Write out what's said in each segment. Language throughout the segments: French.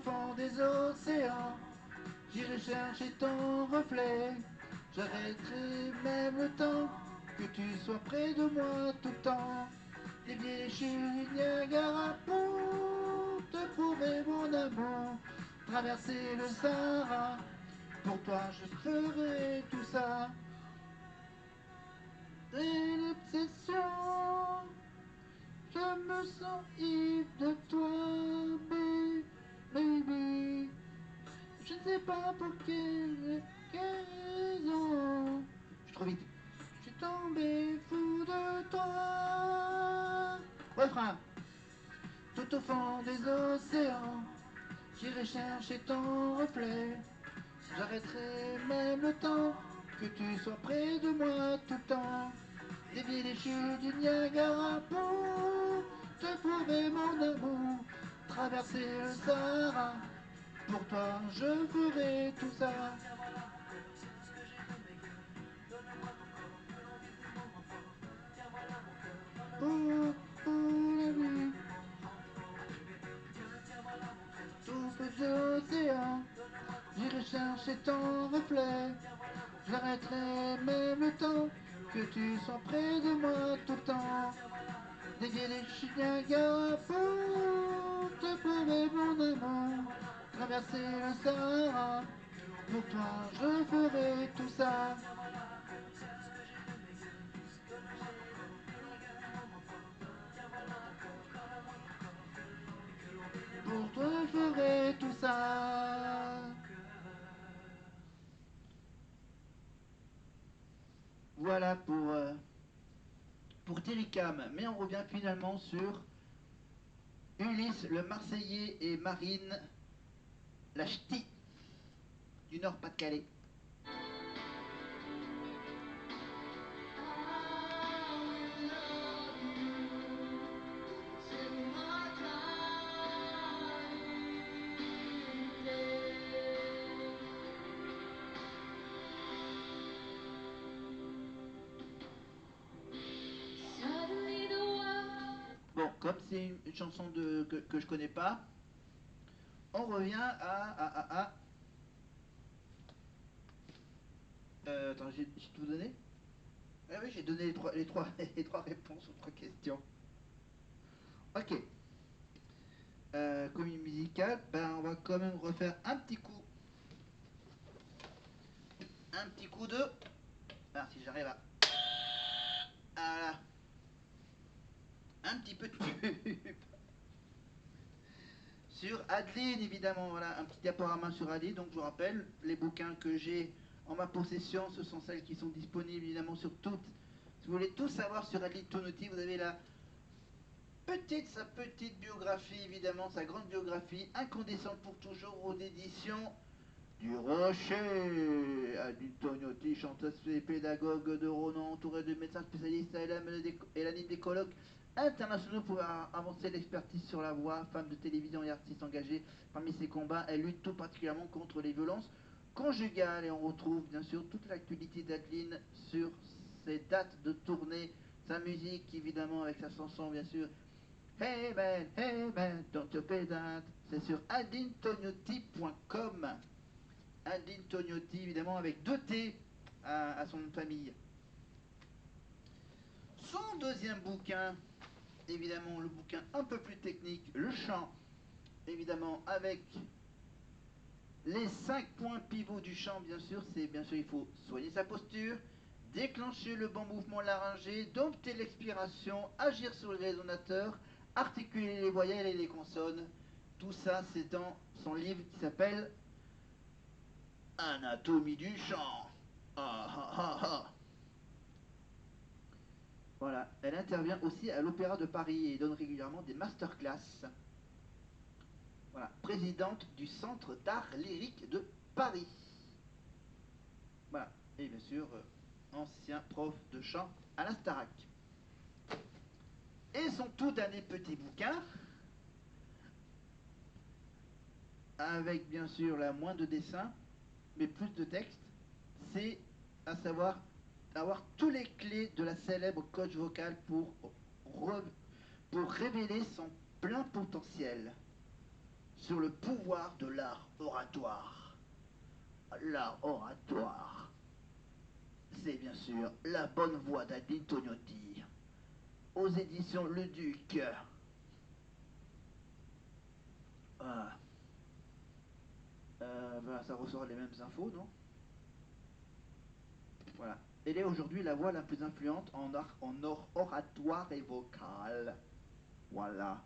fond des océans, j'irai chercher ton reflet. J'arrêterai même le temps que tu sois près de moi tout le temps. Dévier les chutes du Niagara pour te prouver mon amour. Traverser le Sahara, pour toi je ferai tout ça. C'est l'obsession, je me sens ivre de toi, baby. Je ne sais pas pour quelle raison. Je suis trop vite. Je suis tombé fou de toi. Refrain. Tout au fond des océans, j'irai chercher ton reflet. J'arrêterai même le temps que tu sois près de moi tout le temps. Dévier les chutes du Niagara pour te prouver mon amour. Traverser le Sahara, pour toi je ferai tout ça. Pour la vie, tous les océans, j'irai chercher ton reflet. J'arrêterai même le temps que tu sois près de moi tout le temps. Dévier les chutes Niagara pour te prouver mon amour. Traverser le Sahara, pour toi je ferai tout ça. Pour toi je ferai tout ça. Voilà pour Terrycam. Mais on revient finalement sur Ulysse le Marseillais et Marine la Ch'ti du Nord-Pas-de-Calais. Bon, comme c'est une chanson que je connais pas, on revient à attends, j'ai tout donné. Ah oui, j'ai donné les trois réponses aux trois questions. Ok. Comédie musicale, ben on va quand même refaire un petit coup. Un petit coup de. Ah, si j'arrive à. Voilà. Un petit peu de pub. Sur Adeline, évidemment, voilà, un petit diaporama sur Adeline. Donc je vous rappelle, les bouquins que j'ai en ma possession, ce sont celles qui sont disponibles évidemment sur toutes. Si vous voulez tout savoir sur Adeline Tonotti, vous avez sa petite biographie, évidemment, sa grande biographie, Incandescente pour toujours, aux éditions du Rocher. Adeline Tonotti, chanteuse et pédagogue de Ronan, entourée de médecins spécialistes, elle anime des colloques internationaux pour avancer l'expertise sur la voix. Femme de télévision et artiste engagée, parmi ses combats, elle lutte tout particulièrement contre les violences conjugales. Et on retrouve bien sûr toute l'actualité d'Adeline sur ses dates de tournée, sa musique évidemment avec sa chanson bien sûr Hey man, don't you pay that. C'est sur adintoniotti.com. Adeline Tognotti, évidemment, avec 2 T à son nom de famille. Son deuxième bouquin, évidemment, le bouquin un peu plus technique, le chant, évidemment, avec les 5 points pivots du chant, bien sûr, c'est bien sûr, il faut soigner sa posture, déclencher le bon mouvement laryngé, dompter l'expiration, agir sur le résonateur, articuler les voyelles et les consonnes. Tout ça, c'est dans son livre qui s'appelle Anatomie du chant. Ah ah ah ah. Voilà, elle intervient aussi à l'Opéra de Paris et donne régulièrement des masterclass. Voilà, présidente du Centre d'art lyrique de Paris. Voilà, et bien sûr, ancien prof de chant à la Starac. Et son tout dernier petit bouquin, avec bien sûr la moins de dessins, mais plus de texte, c'est à savoir avoir tous les clés de la célèbre coach vocale pour révéler son plein potentiel. sur le pouvoir de l'art oratoire. L'art oratoire, c'est bien sûr La Bonne Voix d'Adi Tognotti, aux éditions Le Duc. Ah. Voilà, ça ressort les mêmes infos, non? Voilà. Elle est aujourd'hui la voix la plus influente en oratoire et vocal. Voilà.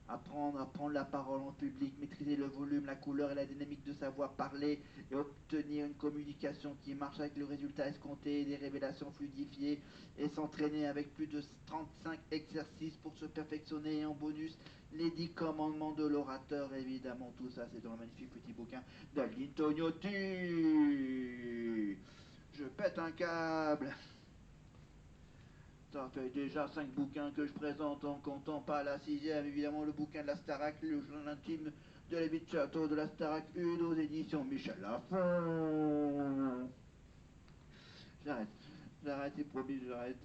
Apprendre à prendre la parole en public, maîtriser le volume, la couleur et la dynamique de sa voix parlée et obtenir une communication qui marche avec le résultat escompté, des révélations fluidifiées et s'entraîner avec plus de 35 exercices pour se perfectionner et en bonus les 10 commandements de l'orateur. Évidemment, tout ça c'est dans un magnifique petit bouquin d'Aline Tognotti. Je pète un câble. Ça fait déjà 5 bouquins que je présente en comptant pas la sixième, évidemment le bouquin de la Starac, le journal intime de la vie de château de la Starac, une aux éditions Michel Lafon. J'arrête, j'arrête, c'est promis, j'arrête.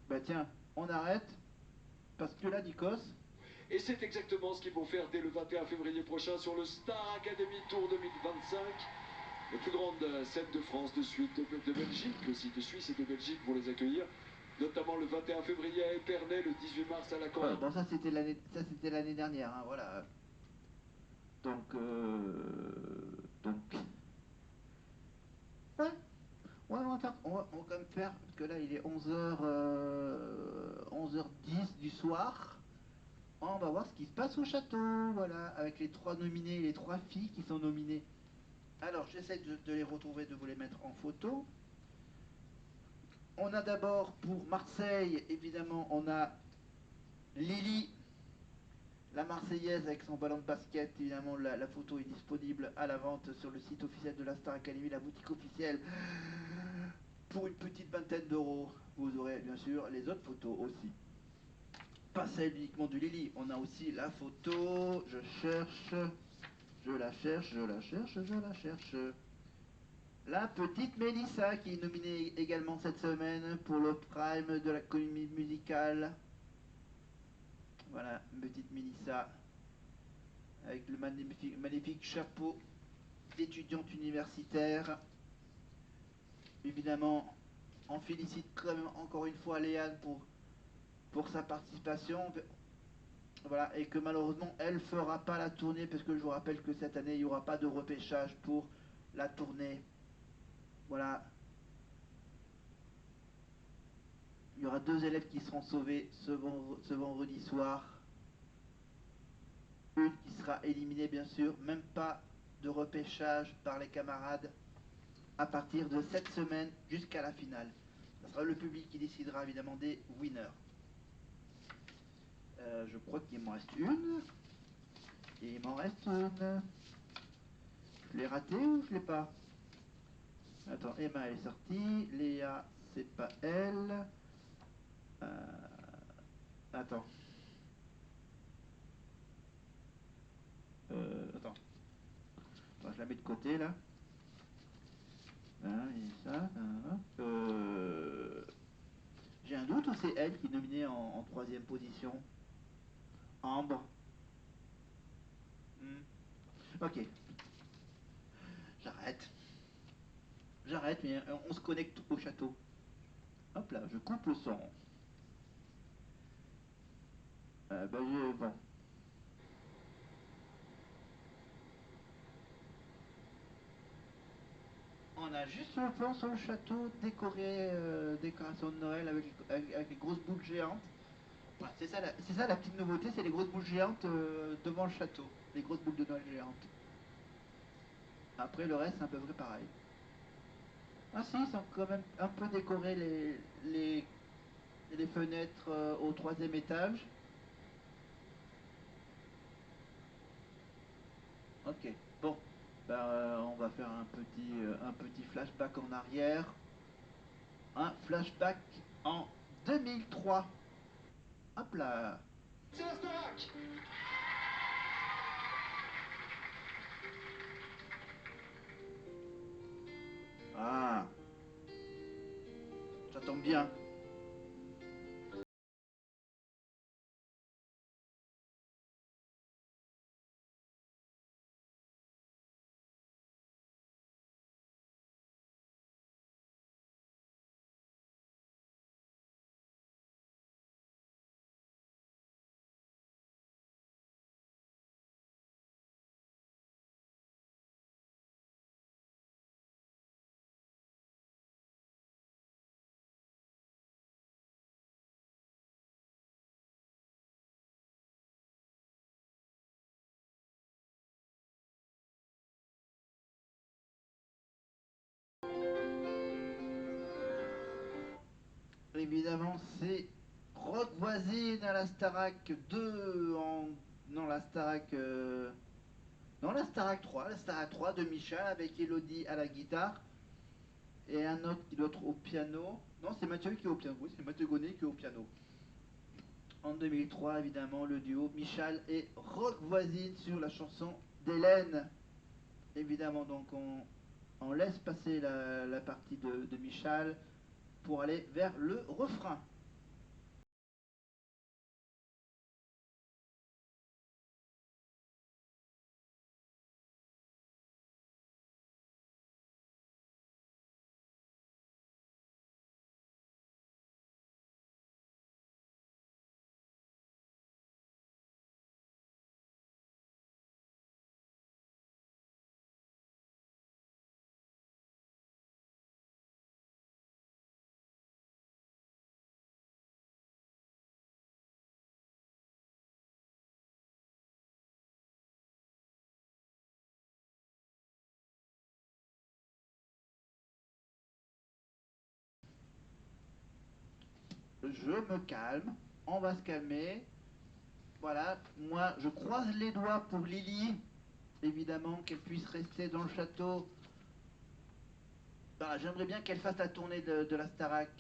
Bah tiens, on arrête, parce que là, Nikos... Et c'est exactement ce qu'ils vont faire dès le 21 février prochain sur le Star Academy Tour 2025. La plus grande scène de France, de Suisse, de Belgique, aussi de Suisse et de Belgique pour les accueillir. Notamment le 21 février à Épernay, le 18 mars à Lacan. Bon, ça c'était l'année dernière, hein, voilà. Donc... Ouais, ouais, on va quand même faire, parce que là il est 11h10 du soir. On va voir ce qui se passe au château, voilà, avec les 3 nominés, les 3 filles qui sont nominées. Alors, j'essaie de les retrouver, de vous les mettre en photo. On a d'abord pour Marseille, évidemment, on a Lily, la Marseillaise avec son ballon de basket. Évidemment, la photo est disponible à la vente sur le site officiel de la Star Academy, la boutique officielle. Pour une petite vingtaine d'euros, vous aurez bien sûr les autres photos aussi. Pas celle uniquement du Lily, on a aussi la photo, je la cherche. La petite Mélissa qui est nominée également cette semaine pour le Prime de la comédie musicale. Voilà, une petite Mélissa avec le magnifique chapeau d'étudiante universitaire. Évidemment, on félicite quand même encore une fois Léane pour sa participation. Voilà, et que malheureusement elle fera pas la tournée parce que je vous rappelle que cette année il n'y aura pas de repêchage pour la tournée. Voilà. Il y aura 2 élèves qui seront sauvés ce vendredi soir. Une qui sera éliminée bien sûr, même pas de repêchage par les camarades à partir de cette semaine jusqu'à la finale. Ce sera le public qui décidera évidemment des winners. Je crois qu'il m'en reste une. Et il m'en reste une. Je l'ai raté ou je l'ai pas? Attends, Emma elle est sortie. Léa, c'est pas elle. Attends. Attends. Attends, je la mets de côté là. Hein, et ça. J'ai un doute ou c'est elle qui est nominée en 3e position? Ambre. Ok. J'arrête. J'arrête, mais on se connecte au château. Hop là, je coupe le son. Bon. On a juste le plan sur le château décoré, décoration de Noël avec les grosses boules géantes. Voilà, c'est ça la petite nouveauté, c'est les grosses boules géantes devant le château. Les grosses boules de Noël géantes. Après le reste, c'est à peu près pareil. Ah si, ils sont quand même un peu décorés les fenêtres au 3e étage. Ok, bon, on va faire un petit flashback en arrière. Un flashback en 2003. Hop là. C'est la Starac. Ah, ça tombe bien. évidemment, c'est Rock Voisine à la Starac 2 en... Non, la Starac... Non, la Starac 3. La Starac 3 de Michel avec Elodie à la guitare. Et un autre qui doit être au piano. Non, c'est Mathieu qui est au piano. Oui, c'est Mathieu Gonnet qui est au piano. En 2003, évidemment, le duo Michel et Rock Voisine sur la chanson d'Hélène. Évidemment, donc on laisse passer la partie de Michel pour aller vers le refrain. Je me calme, on va se calmer. Voilà, moi je croise les doigts pour Lily, évidemment qu'elle puisse rester dans le château. Voilà, j'aimerais bien qu'elle fasse la tournée de la Starac.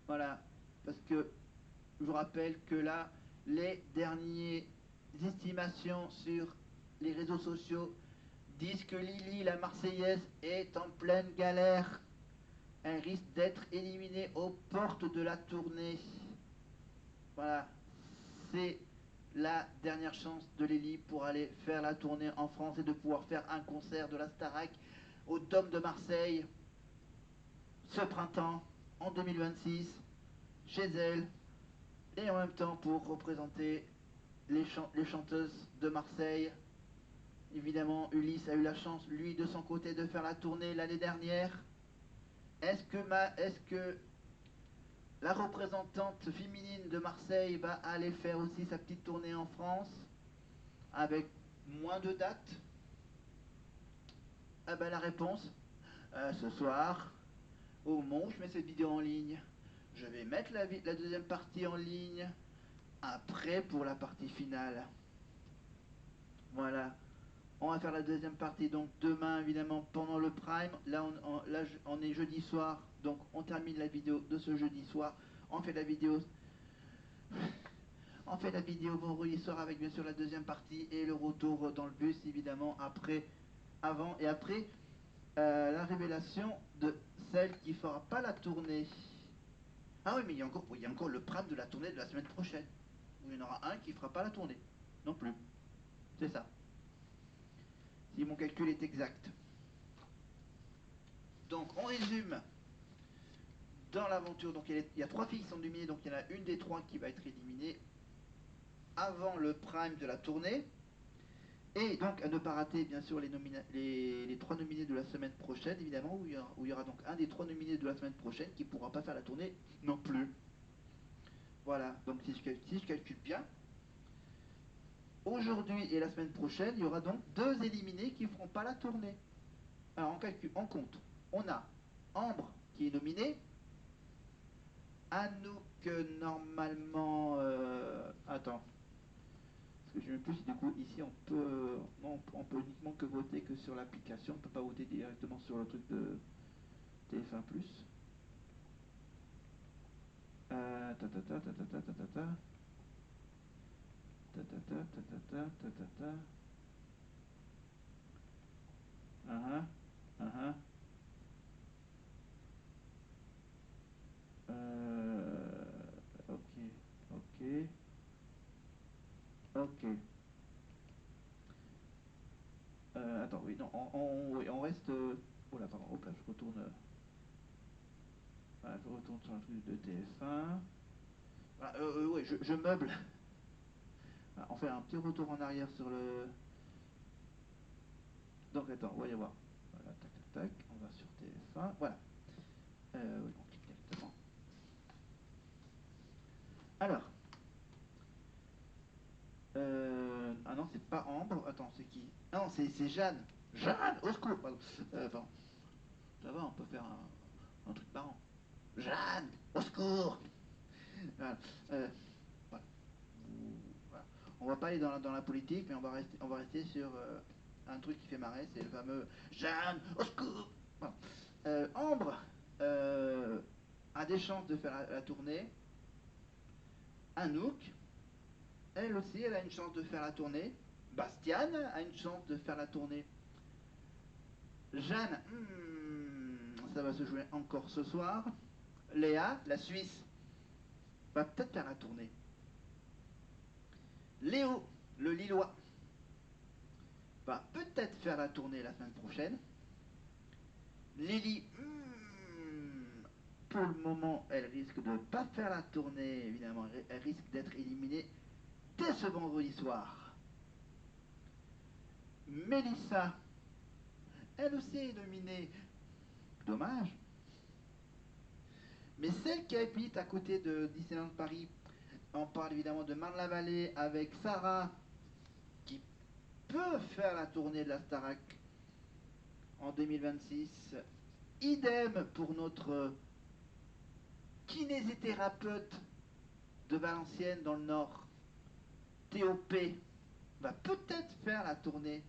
Voilà, parce que je vous rappelle que là, les dernières estimations sur les réseaux sociaux disent que Lily, la Marseillaise, est en pleine galère. Elle risque d'être éliminée aux portes de la tournée. Voilà, c'est la dernière chance de Lily pour aller faire la tournée en France et de pouvoir faire un concert de la Starac au Dôme de Marseille ce printemps, en 2026, chez elle, et en même temps pour représenter les chanteuses de Marseille. Évidemment, Ulysse a eu la chance, lui, de son côté, de faire la tournée l'année dernière. Est-ce que la représentante féminine de Marseille va aller faire aussi sa petite tournée en France avec moins de dates? Ah ben la réponse, ce soir, au moment où je mets cette vidéo en ligne, je vais mettre la deuxième partie en ligne après pour la partie finale. Voilà. On va faire la deuxième partie donc demain évidemment pendant le prime. Là on est jeudi soir, donc on termine la vidéo de ce jeudi soir. On fait la vidéo On fait la vidéo vendredi soir avec bien sûr la deuxième partie et le retour dans le bus évidemment après, avant et après la révélation de celle qui fera pas la tournée. Ah oui, mais il y a encore le prime de la tournée de la semaine prochaine où il y en aura un qui fera pas la tournée non plus. C'est ça. Si mon calcul est exact. Donc on résume dans l'aventure. Donc il y a 3 filles qui sont éliminées, donc il y en a une des 3 qui va être éliminée avant le prime de la tournée. Et donc à ne pas rater bien sûr les 3 nominés de la semaine prochaine, évidemment, où il y aura donc un des 3 nominés de la semaine prochaine qui ne pourra pas faire la tournée non plus. Voilà, donc si je calcule bien, aujourd'hui et la semaine prochaine, il y aura donc 2 éliminés qui ne feront pas la tournée. Alors on compte. On a Ambre qui est nominée, Anouk normalement... attends. Parce que je ne sais plus si du coup ici on peut uniquement que voter que sur l'application, on ne peut pas voter directement sur le truc de TF1+. Ta ta ta ta ta ta ta ta ta ta ta ta ta ta ta ta ta. Uh-huh. Uh-huh. Ok. Ok. Ok. Attends, oui, non, oui, on reste... Oh là, pardon, hop là, je retourne... Voilà, je retourne sur le truc de TF1. Voilà, ouais, je meuble. Voilà, on fait un petit retour en arrière sur le... Donc attends, on va y avoir. Voilà, tac, tac, tac, on va sur TF1. Voilà. Oui, on clique directement. Alors. Ah non, c'est pas Ambre. Attends, c'est qui? Ah non, c'est Jeanne. Jeanne, au secours, pardon. Pardon. Ça va, on peut faire un truc marrant. Jeanne, au secours. Voilà. Voilà. Voilà. On va pas aller dans la politique, mais on va rester sur un truc qui fait marrer, c'est le fameux Jeanne, au secours. Voilà. Ambre a des chances de faire la tournée. Anouk, elle aussi, elle a une chance de faire la tournée. Bastiane a une chance de faire la tournée. Jeanne, ça va se jouer encore ce soir. Léa, la Suisse, va peut-être faire la tournée. Léo, le Lillois, va peut-être faire la tournée la semaine prochaine. Lily, pour le moment, elle risque de ne pas faire la tournée, évidemment. Elle risque d'être éliminée dès ce vendredi soir. Mélissa, elle aussi est nominée. Dommage. Mais celle qui habite à côté de Disneyland Paris, on parle évidemment de Marne-la-Vallée avec Sarah, qui peut faire la tournée de la Starac en 2026. Idem pour notre kinésithérapeute de Valenciennes dans le Nord, TOP, va peut-être faire la tournée.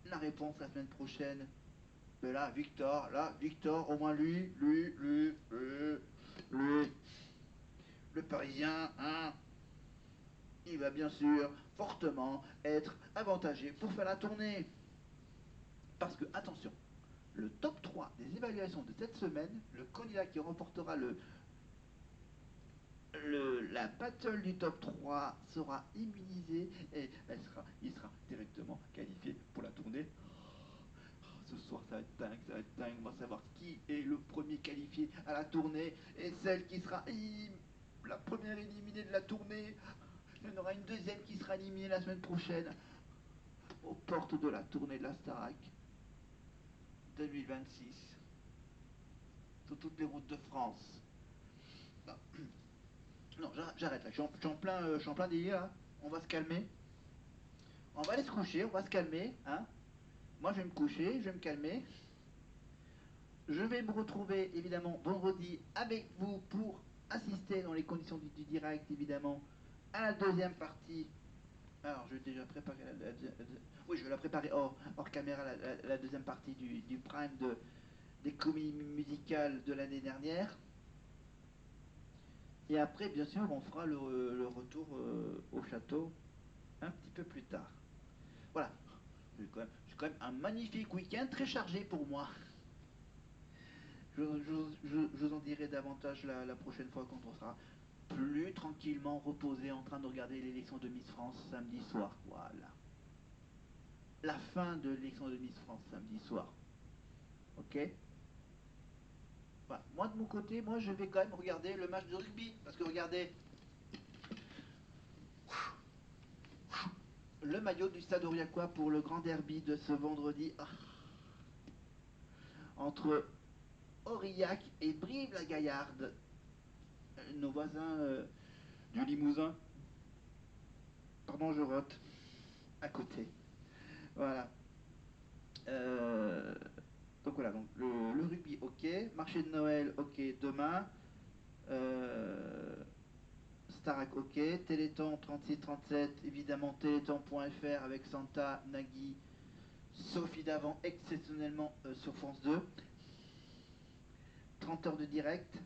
La réponse la semaine prochaine. Mais là, Victor, au moins lui, le Parisien, hein, il va bien sûr fortement être avantagé pour faire la tournée. Parce que, attention, le top 3 des évaluations de cette semaine, le candidat qui remportera la battle du top 3 sera immunisé et il sera directement qualifié pour la tournée. Ce soir, ça va être dingue, ça va être dingue. On va savoir qui est le premier qualifié à la tournée et celle qui sera la première éliminée de la tournée. Il y en aura une deuxième qui sera éliminée la semaine prochaine aux portes de la tournée de la Starac 2026 sur toutes les routes de France. Non, non, j'arrête là. Je suis en plein délire là. On va se calmer. On va aller se coucher, on va se calmer. Hein. Moi, je vais me coucher, je vais me calmer. Je vais me retrouver évidemment vendredi avec vous pour assister dans les conditions du direct évidemment à la deuxième partie. Alors je vais déjà préparer oui, je vais la préparer hors caméra la deuxième partie du prime des comédies musicales de l'année dernière. Et après bien sûr on fera le retour au château un petit peu plus tard. Voilà. J'ai quand même un magnifique week-end très chargé pour moi. Je vous en dirai davantage la prochaine fois quand on sera plus tranquillement reposé en train de regarder l'élection de Miss France samedi soir. Voilà. La fin de l'élection de Miss France samedi soir. Ok. Voilà. Moi de mon côté, moi je vais quand même regarder le match de rugby. Parce que regardez, le maillot du Stade Aurillacois pour le grand derby de ce vendredi entre Aurillac et Brive-la-Gaillarde. Nos voisins du Limousin. Pardon, je rote. À côté. Voilà. Euh, donc voilà, donc le rugby, ok. Marché de Noël, ok. Demain. Starac, ok. Téléthon 36-37, évidemment téléthon.fr avec Santa, Nagui, Sophie Davant, exceptionnellement sur France 2. 30 heures de direct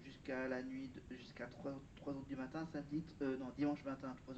jusqu'à la nuit, jusqu'à 3h du matin, samedi, non, dimanche matin, 3h